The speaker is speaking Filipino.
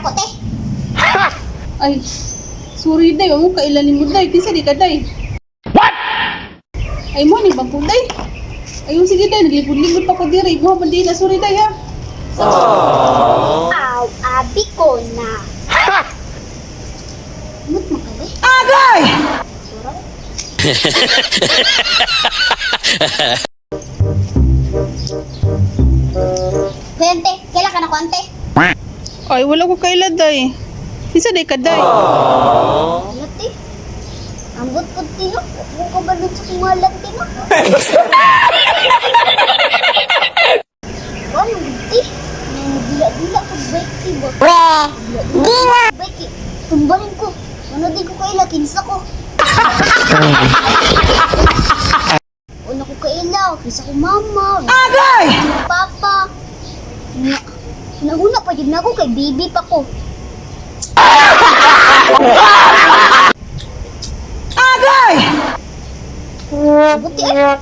ako, te. Ay, sorry day, mo kailan mo day, kinsa di ka day. What? Ay mo ni bangko day. Ayun sige day, naglipod-lipod pa ko diri. Mo pa di na sorry day ha. Aw, abi ko na. Mut mo ka, te. Agay! Kuya, kailan ka na konti? Ay, wala ko kailan day. Kinsa day ka day. Ano, te? Ang good tino. Huwag ka ba dun sa kungalan, tino? Ano, te? Nangdila-dila ko break, tibo. Dila-dila break, tumbalin ko. Ano din ko kaila, kinsa ko. Una ko kaila, kinsa ko mama. Agay! Papa. Nahuna pa yun na ako kay baby pa ko. Agay! Buti eh.